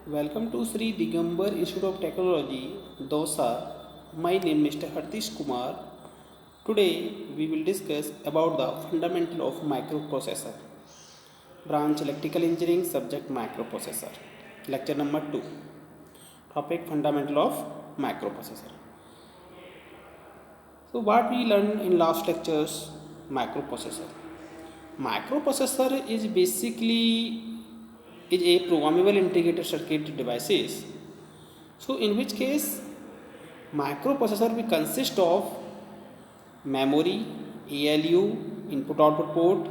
Welcome to Sri Digambar Institute of Technology, Dosa. My name is Mr. Hardish Kumar. Today we will discuss about the fundamental of microprocessor. Branch Electrical Engineering, subject microprocessor. Lecture number 2. Topic fundamental of microprocessor. So what we learned in last lectures, microprocessor. Microprocessor is basically is a programmable integrated circuit devices. So in which case microprocessor will consist of memory, ALU, input output port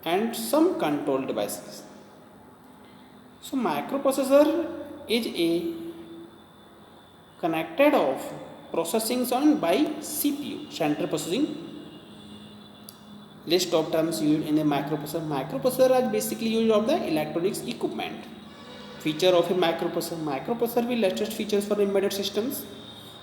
and some control devices. So microprocessor is a connected of processing on by CPU, central processing. List of terms used in a microprocessor. Microprocessor are basically used of the electronics equipment. Feature of a microprocessor. Microprocessor will latest features for embedded systems.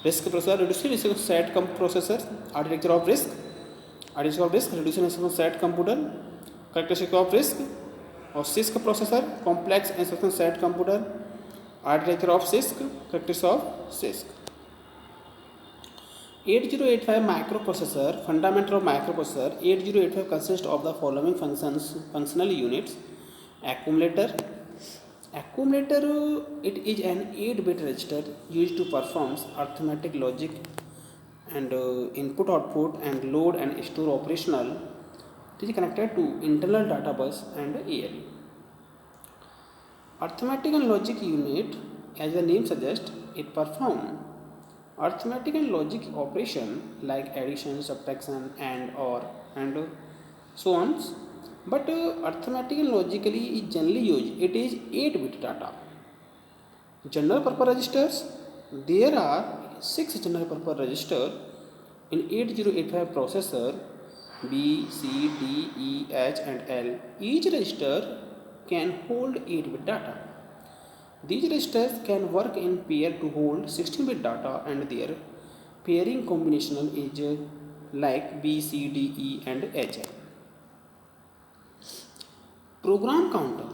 RISC processor, reducing risk of set processor. Architecture of RISC. Architecture of RISC, reducing risk of set computer. Characteristic of RISC or CISC processor, complex instruction set computer. Architecture of CISC, characteristics of CISC. 8085 microprocessor, fundamental of microprocessor. 8085 consists of the following functional units. Accumulator. Accumulator, it is an 8-bit register used to perform arithmetic logic and input output and load and store operational. It is connected to internal data bus and ALU. Arithmetic and logic unit, as the name suggests, it performs arithmetic and logic operation like addition, subtraction, and or and so on. But arithmetic and logically is generally used. It is 8-bit data. General purpose registers. There are 6 general purpose registers in 8085 processor. B, C, D, E, H and L. Each register can hold 8-bit data. These registers can work in pair to hold 16-bit data and their pairing combinational is like B, C, D, E and H. Program counter.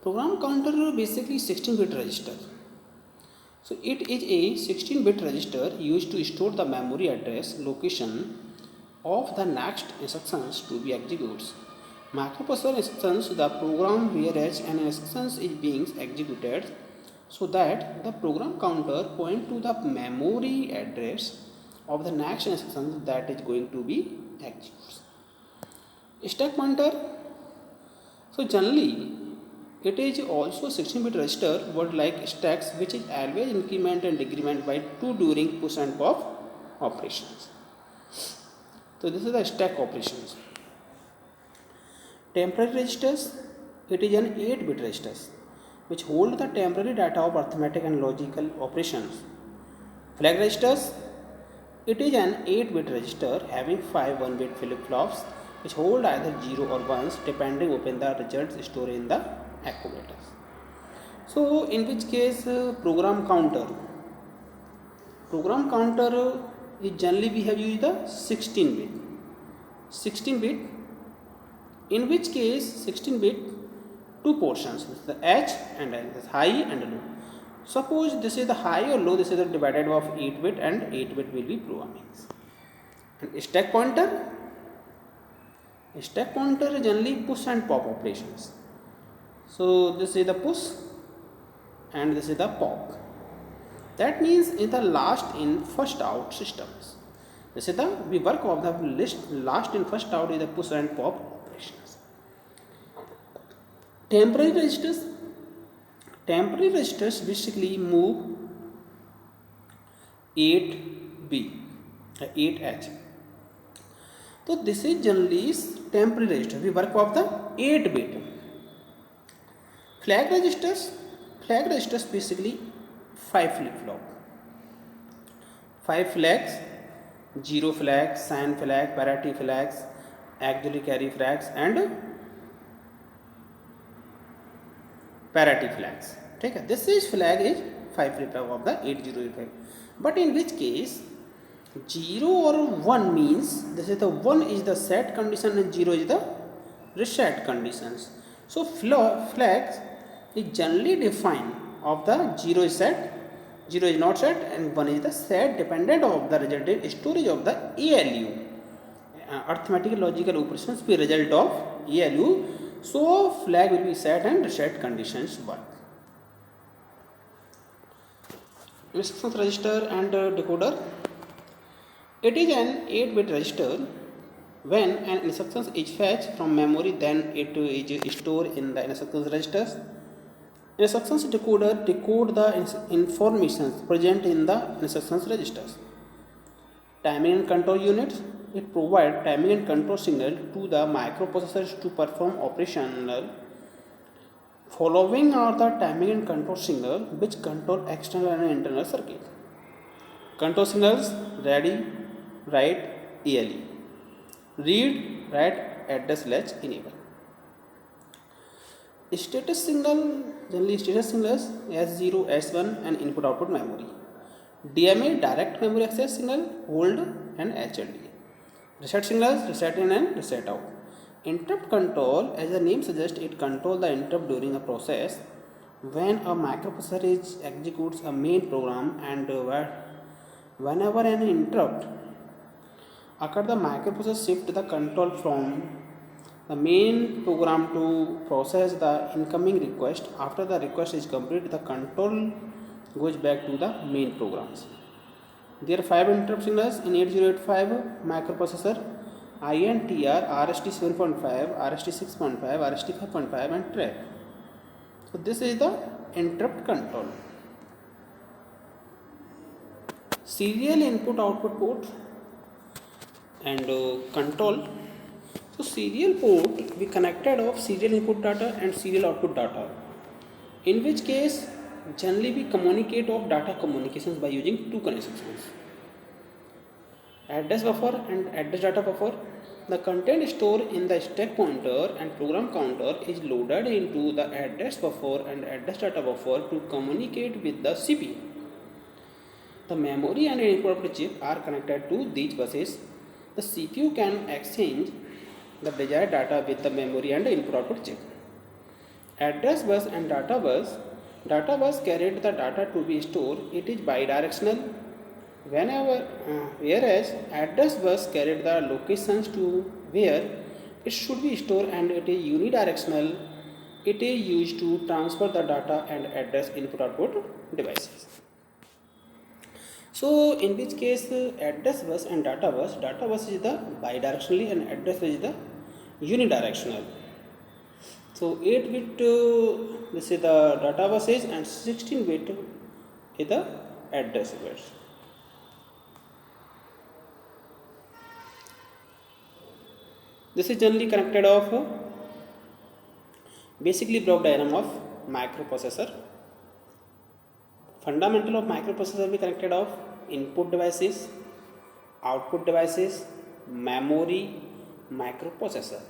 Program counter basically 16-bit register. So it is a 16-bit register used to store the memory address location of the next instructions to be executed. Microprocessor instructions the program whereas an instruction is being executed so that the program counter point to the memory address of the next instruction that is going to be executed. Stack pointer. So generally it is also 16-bit register word like stacks which is always increment and decrement by 2 during push and pop operations. So this is the stack operations. Temporary registers, it is an 8-bit registers which hold the temporary data of arithmetic and logical operations. Flag registers, it is an 8-bit register having 5 1-bit flip-flops which hold either 0 or 1s depending upon the results stored in the accumulators. So in which case program counter is generally we have used the 16-bit in which case 16-bit two portions, the H and L, this high and low. Suppose this is the high or low, this is the divided of 8-bit and 8-bit will be programming. And stack pointer is generally push and pop operations. So this is the push and this is the pop. That means in the last in first out systems. This is the we work of the list last in first out is the push and pop operations. Temporary registers basically move 8B, 8H. So this is generally temporary register. We work of the 8-bit. Flag registers basically 5 flip-flop. 5 flags, 0 flags, sign flag, parity flags, auxiliary carry flags and parity flags. Okay, this is flag is 5 flip-flop of the 8085. But in which case 0 or 1 means this is the 1 is the set condition and 0 is the reset conditions. So flags is generally defined of the 0 is set, 0 is not set, and 1 is the set dependent of the resultant storage of the ALU. Arithmetic logical operations be result of ALU. So flag will be set and reset conditions work. Instructions register and decoder. It is an 8-bit register. When an instruction is fetched from memory, then it is stored in the instructions registers. Instructions decoder decode the information present in the instructions registers. Timing and control units. It provides timing and control signal to the microprocessors to perform operational. Following are the timing and control signal which control external and internal circuit. Control signals: ready, write, ALE. Read, write, address latch, enable. Status signal, generally status signals S0, S1 and input output memory. DMA, direct memory access signal, hold and HLD. Reset signals, reset in and reset out. Interrupt control, as the name suggests, it controls the interrupt during a process. When a microprocessor executes a main program and whenever an interrupt occurs, the microprocessor shifts the control from the main program to process the incoming request. After the request is complete, the control goes back to the main programs. There are 5 interrupt signals in 8085 microprocessor: INTR, RST 7.5, RST 6.5, RST 5.5 and TRAP. So this is the interrupt control. Serial input output port and control. So serial port be connected of serial input data and serial output data, in which case generally we communicate of data communications by using two connections: address buffer and address data buffer. The content stored in the stack pointer and program counter is loaded into the address buffer and address data buffer to communicate with the CPU. The memory and input chip are connected to these buses. The CPU can exchange the desired data with the memory and input output chip. Address bus and data bus. Data bus carried the data to be stored. It is bidirectional. Whereas address bus carried the locations to where it should be stored, and it is unidirectional. It is used to transfer the data and address input output devices. So in which case address bus and data bus is the bidirectionally and address bus is the unidirectional. So 8-bit this is the data buses and 16-bit is the address bus. This is generally connected of basically block diagram of microprocessor. Fundamental of microprocessor be connected of input devices, output devices, memory, microprocessor.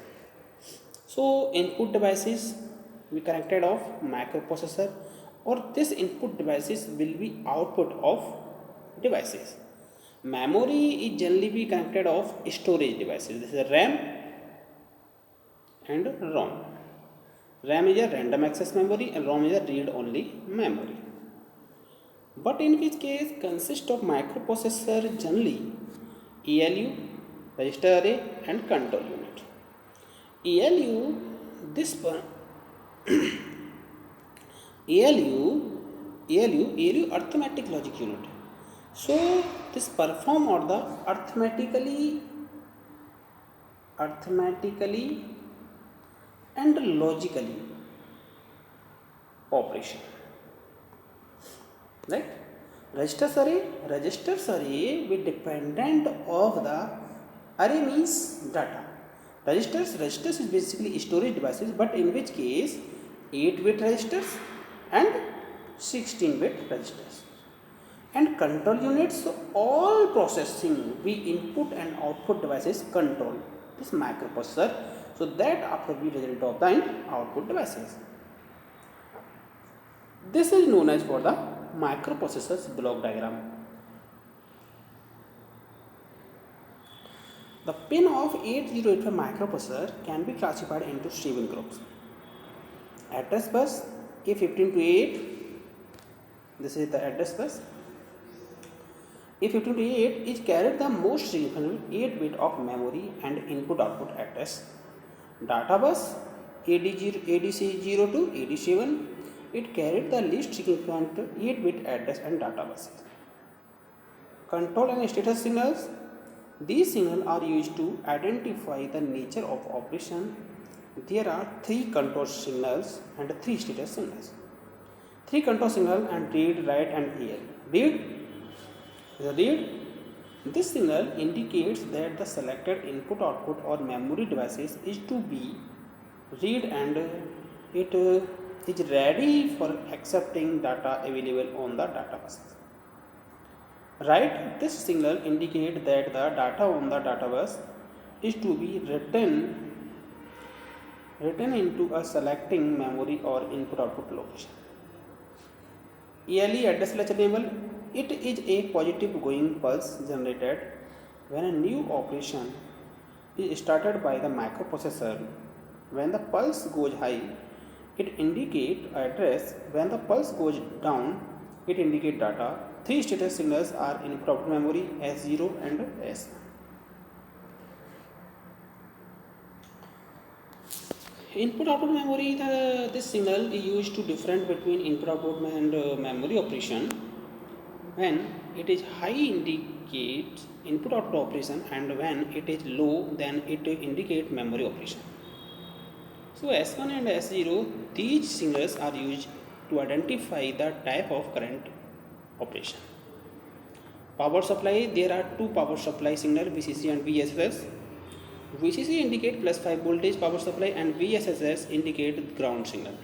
So input devices be connected of microprocessor, or this input devices will be output of devices. Memory is generally be connected of storage devices. This is RAM and ROM. RAM is a random access memory and ROM is a read only memory. But in which case consists of microprocessor generally ALU, register array and control unit. ALU, this one ALU arithmetic logic unit. So this perform or the arithmetically and logically operation. Right? Registers array be dependent of the array means data. Registers is basically storage devices, but in which case 8-bit registers and 16-bit registers. And control units, so all processing we input and output devices control this microprocessor, so that after we result of the output devices. This is known as for the microprocessor's block diagram. The pin of 8085 microprocessor can be classified into 7 groups: address bus, A15 to 8, this is the address bus. A15 to 8 is carried the most significant 8 bit of memory and input output address. Data bus ADC0 to AD7, it carried the least significant 8 bit address and data buses. Control and status signals, these signals are used to identify the nature of operation. There are 3 control signals and 3 status signals. 3 control signals and read, write and AL. Read, this signal indicates that the selected input, output or memory devices is to be read and it is ready for accepting data available on the data bus. Write, this signal indicates that the data on the data bus is to be written into a selecting memory or input output location. ALE, address latch enable, it is a positive going pulse generated when a new operation is started by the microprocessor. When the pulse goes high, it indicates address. When the pulse goes down, it indicates data. 3 status signals are input output memory S0 and S. Input output memory, this signal is used to differentiate between input output and memory operation. When it is high, indicates input output operation, and when it is low, then it indicates memory operation. So S1 and S0, these signals are used to identify the type of current operation. Power supply, there are 2 power supply signals, VCC and VSS. VCC indicate plus 5 voltage power supply and VSSS indicate ground signal.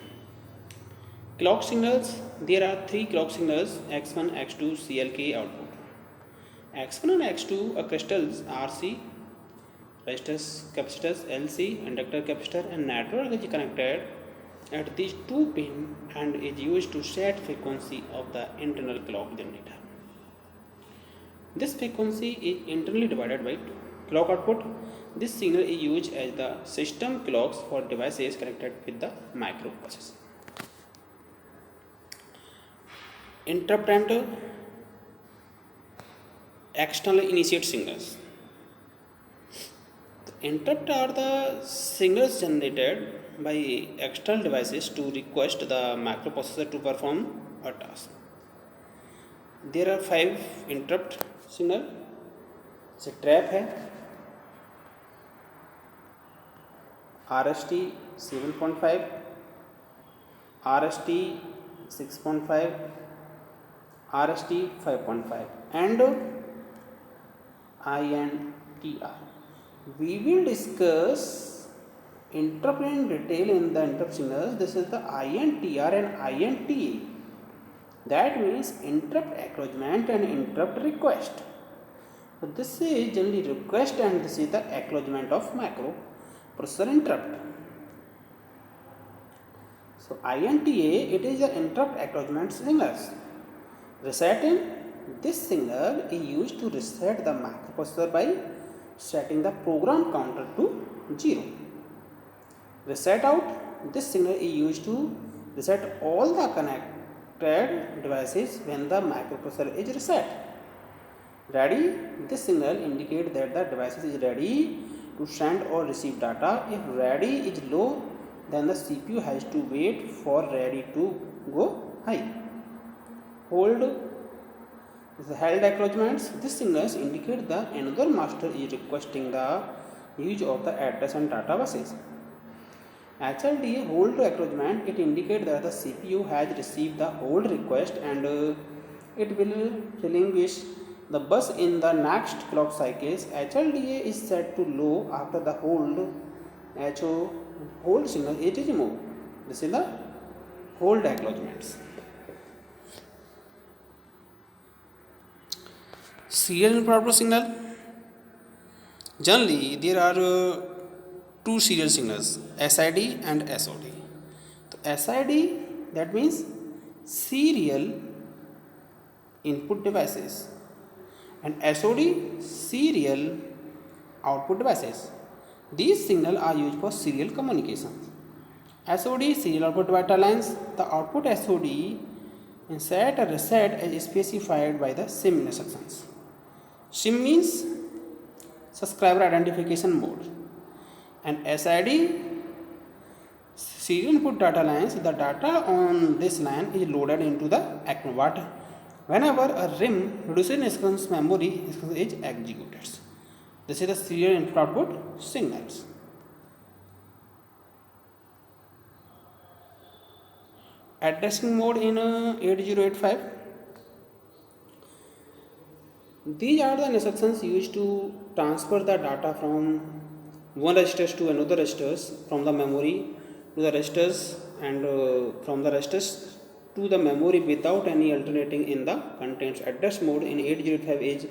Clock signals, there are 3 clock signals, X1, X2, CLK output. X1 and X2 crystals RC, resistors, capacitors LC, inductor, capacitor and network is connected at these 2 pins and is used to set frequency of the internal clock generator. This frequency is internally divided by 2. Clock output, this signal is used as the system clocks for devices connected with the microprocessor. Interrupt and external initiate signals. The interrupt are the signals generated by external devices to request the microprocessor to perform a task. There are 5 interrupt signal. So trap है RST 7.5, RST 6.5, RST 5.5 and INTR. We will discuss interrupt in detail in the interrupt signals. This is the INTR and INTA. That means interrupt acknowledgement and interrupt request. So this is generally request and this is the acknowledgement of microprocessor interrupt. So INTA, it is the interrupt acknowledgement signals. Reset in, this signal is used to reset the microprocessor by setting the program counter to 0. Reset out, this signal is used to reset all the connected devices when the microprocessor is reset. Ready, this signal indicates that the device is ready to send or receive data. If ready is low, then the CPU has to wait for ready to go high. Hold is the held acknowledgements. This signals indicate the another master is requesting the use of the address and data buses. HLDA hold acknowledgement, it indicates that the CPU has received the hold request and it will relinquish the bus in the next clock cycles. HLDA is set to low after the hold signal is removed. This is the hold acknowledgements. Serial input signal. Generally, there are 2 serial signals, SID and SOD. So SID, that means serial input devices, and SOD, serial output devices. These signals are used for serial communication. SOD serial output data lines. The output SOD insert or reset as specified by the SIM instructions. SIM means subscriber identification mode, and SID serial input data lines. The data on this line is loaded into the what whenever a RIM reducing instructions memory is executed. This is the serial input output signals. Addressing mode in 8085. These are the instructions used to transfer the data from one register to another registers, from the memory to the registers, and from the registers to the memory without any alternating in the contents. Address mode in 8085 is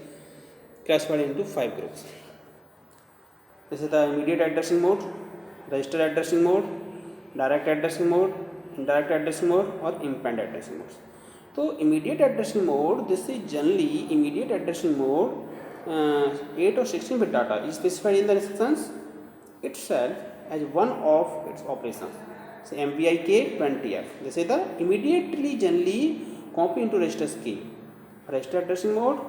classified into 5 groups. This is the immediate addressing mode, register addressing mode, direct addressing mode, indirect addressing mode, or impend addressing modes. So immediate addressing mode, this is generally immediate addressing mode. 8 or 16 bit data is specified in the instructions itself as one of its operations. So MPIK 20F. This is the immediately generally copy into registers K. Register addressing mode.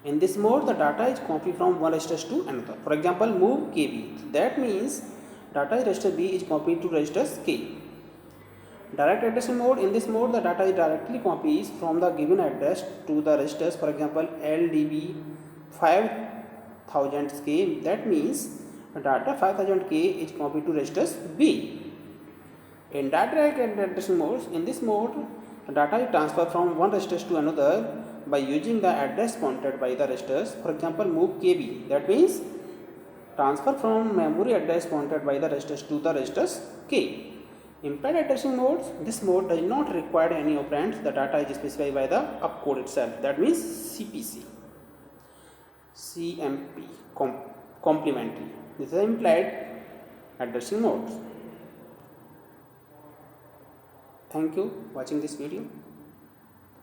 In this mode, the data is copied from one register to another. For example, move KB. That means data is register B is copied to registers K. Direct addressing mode. In this mode, the data is directly copies from the given address to the registers. For example, LDB 5000K. That means the data 5000K is copied to registers B. In direct addressing modes, in this mode, the data is transferred from one register to another by using the address pointed by the registers. For example, move KB. That means transfer from memory address pointed by the registers to the registers K. Impaired addressing modes. This mode does not require any operands. The data is specified by the opcode itself. That means CPC, CMP, complementary. This is implied addressing modes. Thank you for watching this video.